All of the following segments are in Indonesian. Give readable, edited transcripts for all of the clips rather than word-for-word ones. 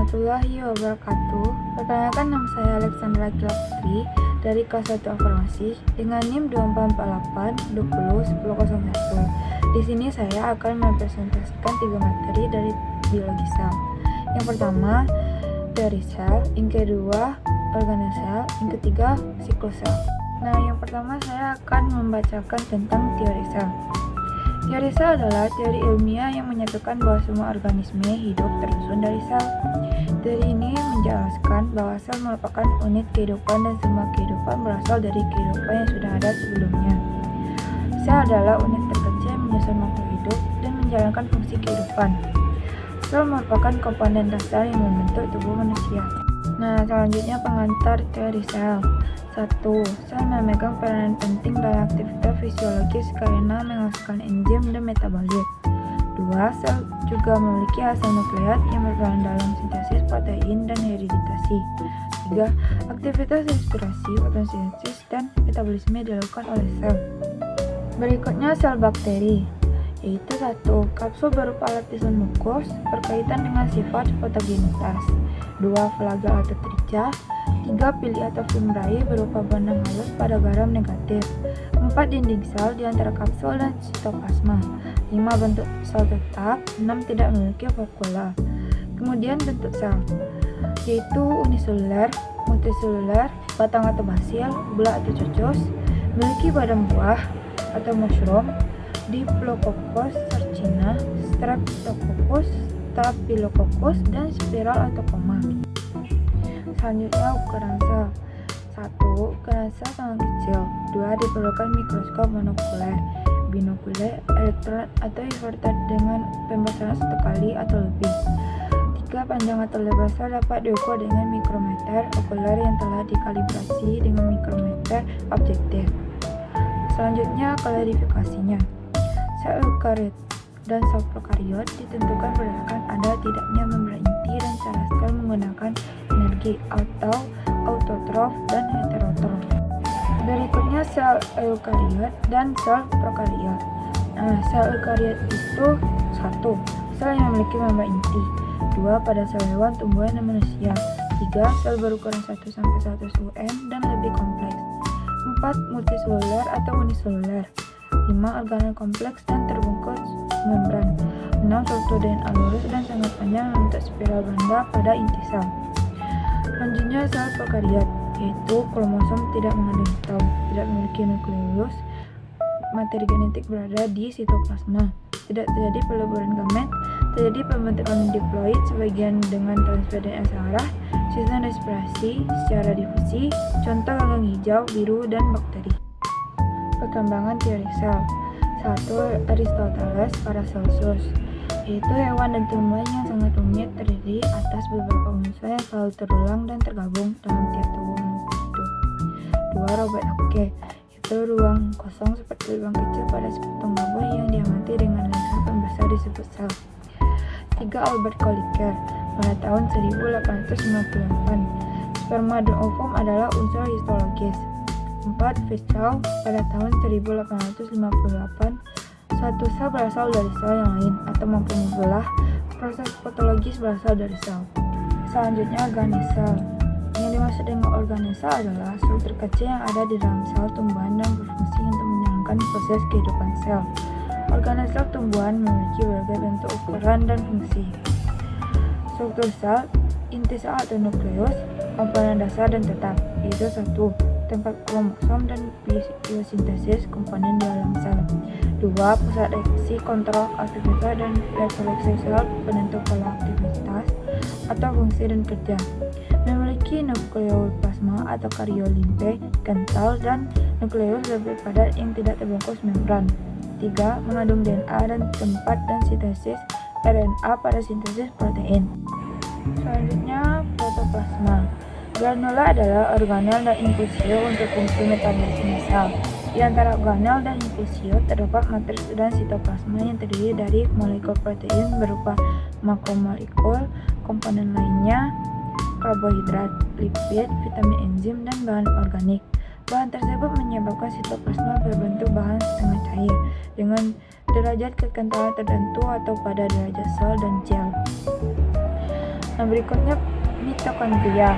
warahmatullahi wabarakatuh. Perkenalkan, nama saya Alexandra Akila Putri dari kelas 1 Farmasi dengan NIM 2448201001. Di sini saya akan mempresentasikan 3 materi dari biologi sel. Yang pertama, teori sel, yang kedua, organosel, yang ketiga, siklus sel. Nah, yang pertama saya akan membacakan tentang teori sel. Teori sel adalah teori ilmiah yang menyatakan bahwa semua organisme hidup tersusun dari sel. Teori ini menjelaskan bahwa sel merupakan unit kehidupan dan semua kehidupan berasal dari kehidupan yang sudah ada sebelumnya. Sel adalah unit terkecil yang menyusun makhluk hidup dan menjalankan fungsi kehidupan. Sel merupakan komponen dasar yang membentuk tubuh manusia. Nah, selanjutnya pengantar teori sel. 1. Sel memegang peranan penting dalam aktivitas fisiologis karena menghasilkan enzim dan metabolit. 2. Sel juga memiliki asam nukleat yang berperan dalam sintesis protein dan hereditasi. 3. Aktivitas respirasi, fotosintesis, dan metabolisme dilakukan oleh sel. Berikutnya sel bakteri, yaitu 1. Kapsul berupa lapisan mukus berkaitan dengan sifat fotogenitas. 2. Flagel atau tricha. 3. Pili atau fimbriae berupa benang halus pada garam negatif. 4. Dinding sel di antara kapsul dan sitoplasma. 5. Bentuk sel tetap. 6. Tidak memiliki vakuola. Kemudian bentuk sel, yaitu uniseluler, multiseluler, batang atau basil, bulat atau cocos, memiliki badan buah atau mushroom, Diplococcus sarcina, Streptococcus, Staphylococcus, dan spiral atau koma. Selanjutnya ukuran sel. 1. Ukuran sel sangat kecil. 2. Diperlukan mikroskop monokuler, binokuler, elektron atau inverter dengan pembasaran 1 kali atau lebih. 3. Panjang atau lebar sel dapat diukur dengan mikrometer okuler yang telah dikalibrasi dengan mikrometer objektif. Selanjutnya klarifikasinya. Sel eukariot dan sel prokariot ditentukan berdasarkan ada tidaknya membran inti dan cara sel menggunakan energi atau autotrof dan heterotrof. Berikutnya sel eukariot dan sel prokariot. Nah, sel eukariot itu 1. Sel yang memiliki membran inti. 2. Pada sel hewan, tumbuhan, dan manusia. 3. Sel berukuran 1-100 UN dan lebih kompleks. 4. Multiseluler atau uniseluler. 5. Organel kompleks dan terbungkus membran. 6. Struktur DNA lurus dan sangat panjang membentuk spiral banda pada inti sel. Selanjutnya sel prokariot, yaitu kromosom tidak mengandung atom, tidak memiliki nukleus, materi genetik berada di sitoplasma, tidak terjadi peleburan gamet, terjadi pembentukan diploid sebagian dengan transfer DNA searah, sistem respirasi secara difusi, contoh gagang hijau, biru, dan bakteri. Perkembangan teori sel. 1. Aristoteles Paracelsus, yaitu hewan dan tumbuhan yang sangat rumit terdiri atas beberapa unsur yang selalu terulang dan tergabung dalam tiap tubuh makhluk hidup. 2. Robert Hooke, yaitu ruang kosong seperti lubang kecil pada sepotong gabus yang diamati dengan lensa pembesar disebut sel. 3. Albert Kolliker, pada tahun 1858, sperma dan ovum adalah unsur histologis. 4. Virchow, pada tahun 1858, satu sel berasal dari sel yang lain atau mampu membelah. Proses patologis berasal dari sel. Selanjutnya organesel. Yang dimaksud dengan organesel adalah sel terkecil yang ada di dalam sel tumbuhan dan berfungsi untuk menjalankan proses kehidupan sel. Organesel tumbuhan memiliki berbagai bentuk, ukuran, dan fungsi. Struktur sel, inti sel atau nukleus, komponen dasar dan tetap, yaitu 1. Tempat kromosom dan biosintesis komponen di dalam sel. 2. Pusat reaksi, kontrol aktivitas, dan reproduksi sel, penentu pola aktivitas atau fungsi dan kerja. Memiliki nukleoplasma atau karyolimpe kental dan nukleus lebih padat yang tidak terbungkus membran. 3. Mengandung DNA dan tempat dan sintesis RNA pada sintesis protein. Selanjutnya protoplasma. Granula adalah organel dan infusio untuk fungsi metabolisme sel. Di antara organel dan infusio terdapat matriks dan sitoplasma yang terdiri dari molekul protein berupa makromolekul, komponen lainnya, karbohidrat, lipid, vitamin, enzim, dan bahan organik. Bahan tersebut menyebabkan sitoplasma berbentuk bahan setengah cair dengan derajat kekentalan tertentu atau pada derajat sel dan gel. Nah, berikutnya mitokondria,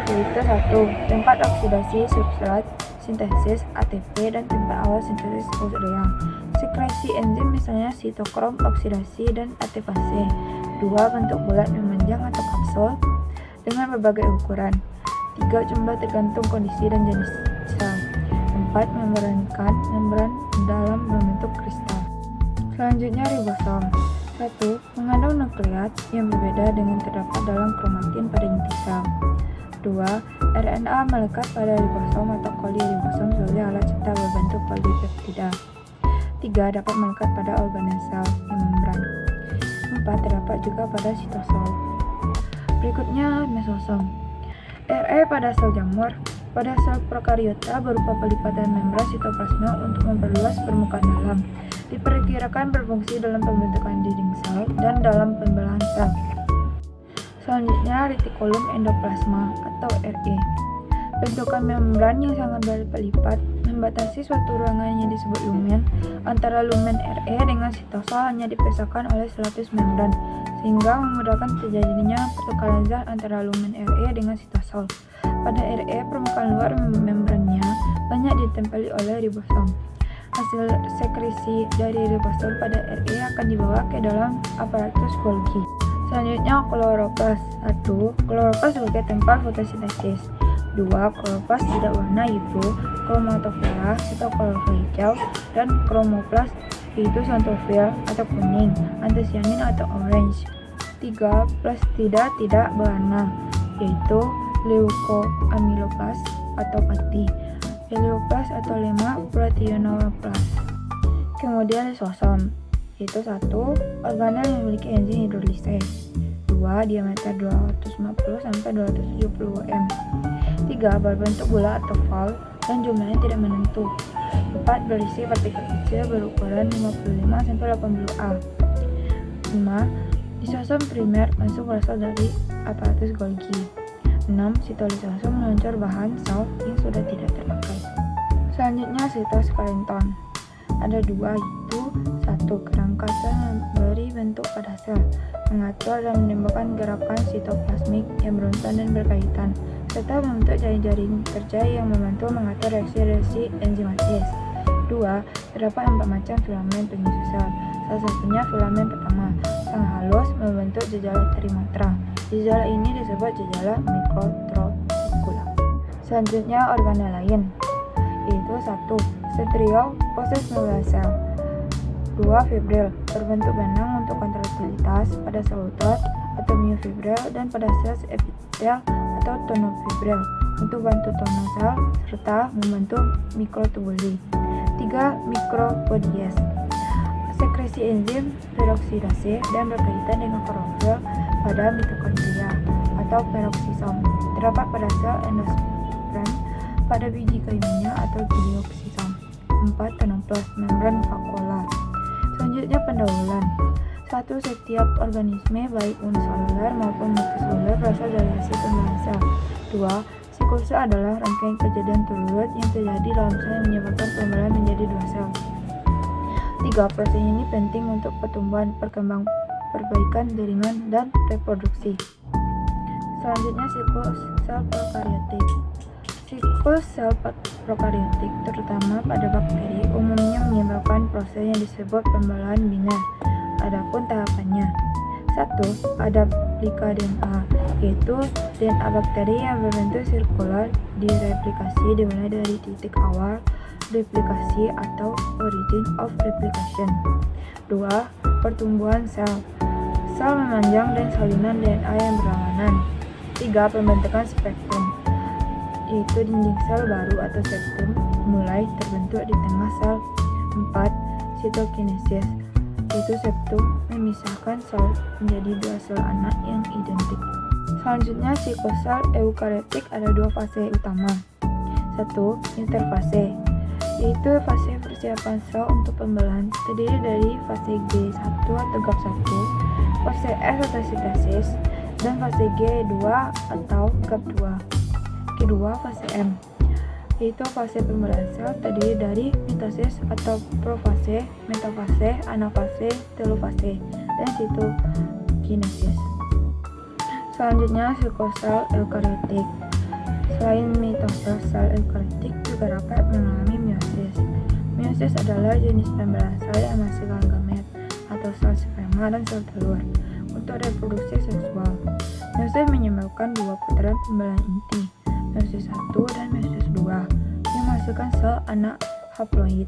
yaitu 1. Tempat oksidasi substrat, sintesis ATP, dan tempat awal sintesis urea. Sekresi enzim misalnya sitokrom oksidasi dan ATPase. 2. Bentuk bulat memanjang atau kapsul dengan berbagai ukuran. 3. Jumlah tergantung kondisi dan jenis sel. 4. Membran dalam berbentuk kristal. Selanjutnya ribosom. 1. Mengandung nukleat yang berbeda dengan terdapat dalam kromatin pada inti sel. 2. RNA melekat pada ribosom atau koliribosom sebagai alat cetak berbentuk polipeptida. 3. Dapat melekat pada organel sel yang membran. 4. Terdapat juga pada sitosol. Berikutnya mesosom. RE pada sel jamur. Pada sel prokariota berupa pelipatan membran sitoplasma untuk memperluas permukaan dalam. Diperkirakan berfungsi dalam pembentukan dinding sel dan dalam pembelahan sel. Selanjutnya retikulum endoplasma atau RE. Bentukan membran yang sangat berlipat membatasi suatu ruangan yang disebut lumen. Antara lumen RE dengan sitosol hanya dipisahkan oleh selapis membran, sehingga memudahkan terjadinya pertukaran zat antara lumen RE dengan sitosol. Pada RE, permukaan luar membrannya banyak ditempeli oleh ribosom. Hasil sekresi dari ribosom pada RE akan dibawa ke dalam aparatus Golgi. Selanjutnya kloroplas. 1. Kloroplas sebagai tempat fotosintesis. 2. Kloroplas tidak warna yaitu kromatofora atau klorofil hijau, dan kromoplas yaitu xanthofil atau kuning, antosianin atau orange. 3. Plastida tidak berwarna yaitu leukoamiloplas atau pati, helioplas atau lemak proteinoplast. Kemudian lisosom, yaitu 1. Organel yang memiliki enzim hidrolise. 2. Diameter 250 sampai 270 m. 3. Berbentuk bulat atau valve dan jumlahnya tidak menentu. 4. Berisi partikel kecil berukuran 55 sampai 80 A. 5. Lisosom primer masuk berasal dari aparatus Golgi. 6. Sitolisosom meluncur bahan sel yang sudah tidak terpakai. Selanjutnya sitoskeleton. Ada 2, yaitu 1. Kerangka sel memberi bentuk pada sel, mengatur dan menimbulkan gerakan sitoplasmik yang berurutan dan berkaitan, serta membentuk jaring-jaring kerja yang membantu mengatur reaksi-reaksi enzimatis. 2. Terdapat 4 macam filamen penyusun sel. Salah satunya filamen pertama, sangat halus, membentuk jejala trimatra. Jejala ini disebut jejala mikrotrobekula. Selanjutnya organel lain, yaitu 1. Centriole, proses membelah sel. 2. Fibril, berbentuk benang untuk kontraktilitas pada sel utot atau myofibril, dan pada sel epitel atau tonofibril untuk bantu tono sel serta membentuk mikrotubuli. 3. Mikropodies, sekresi enzim peroksidase dan berkaitan dengan klorofil pada mitokondria atau peroksisom. Terdapat pada sel endosperm, pada biji kayu-minyak atau glioksisom. 4. Tonoplas, membran vakuola. Selanjutnya pendahuluan. 1. Setiap organisme baik uniseluler maupun multiseluler berasal dari hasil pembelahan sel. 2. Siklus sel adalah rangkaian kejadian turut yang terjadi dalam sel yang menyebabkan pembelahan menjadi 2 sel. 3. Proses ini penting untuk pertumbuhan, perkembangan, perbaikan jaringan, dan reproduksi. Selanjutnya siklus sel prokariotik. Siklus sel prokariotik, terutama pada bakteri, umumnya menyebabkan proses yang disebut pembelahan biner. Adapun tahapannya: 1. Ada replika DNA, yaitu DNA bakteri yang berbentuk sirkular direplikasi dimulai dari titik awal replikasi atau origin of replication. 2. Pertumbuhan sel. Sel memanjang dan salinan DNA yang berlawanan. 3. Pembentukan spektrum, yaitu dinding sel baru atau septum mulai terbentuk di tengah sel. 4. Sitokinesis, yaitu septum memisahkan sel menjadi 2 sel anak yang identik. Selanjutnya siklus sel eukariotik ada 2 fase utama. 1. Interfase, yaitu fase persiapan sel untuk pembelahan, terdiri dari fase G1 atau GAP 1, fase S atau sintesis, dan fase G2 atau GAP 2. Kedua, fase M, yaitu fase pembelahan sel, terdiri dari mitosis atau profase, metafase, anafase, telofase, dan sitokinesis. Selanjutnya, sikosel eukariotik. Selain mitosel, sel eukariotik juga dapat mengalami meiosis. Meiosis adalah jenis pembelahan sel yang menghasilkan gamet atau sel sperma dan sel telur untuk reproduksi seksual. Meiosis menyebabkan dua putaran pembelahan inti, meiosis 1 dan meiosis 2, yang menghasilkan sel anak haploid.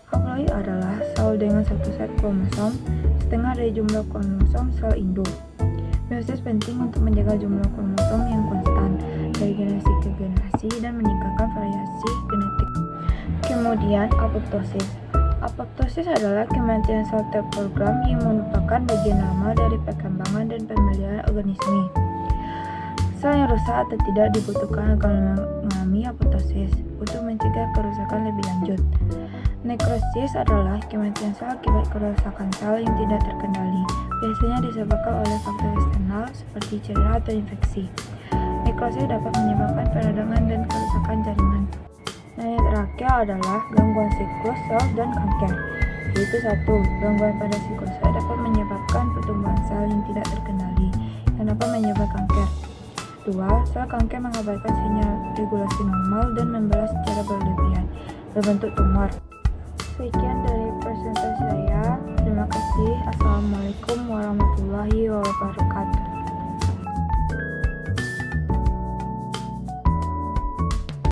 Haploid adalah sel dengan satu set kromosom setengah dari jumlah kromosom sel induk. Meiosis penting untuk menjaga jumlah kromosom yang konstan dari generasi ke generasi dan meningkatkan variasi genetik. Kemudian, apoptosis. Apoptosis adalah kematian sel terprogram yang merupakan bagian lama dari perkembangan dan pemeliharaan organisme. Sel yang rusak atau tidak dibutuhkan akan mengalami apoptosis untuk mencegah kerusakan lebih lanjut. Nekrosis adalah kematian sel akibat kerusakan sel yang tidak terkendali, biasanya disebabkan oleh faktor eksternal seperti cedera atau infeksi. Nekrosis dapat menyebabkan peradangan dan kerusakan jaringan. Nah, yang terakhir adalah gangguan siklus sel dan kanker. Yaitu 1. Gangguan pada siklus sel dapat menyebabkan pertumbuhan sel yang tidak terkendali, yang dapat menyebabkan kanker. 2. Sel kanker mengabaikan sinyal regulasi normal dan membelah secara berlebihan, berbentuk tumor. Sekian dari presentasi saya. Terima kasih. Assalamualaikum warahmatullahi wabarakatuh.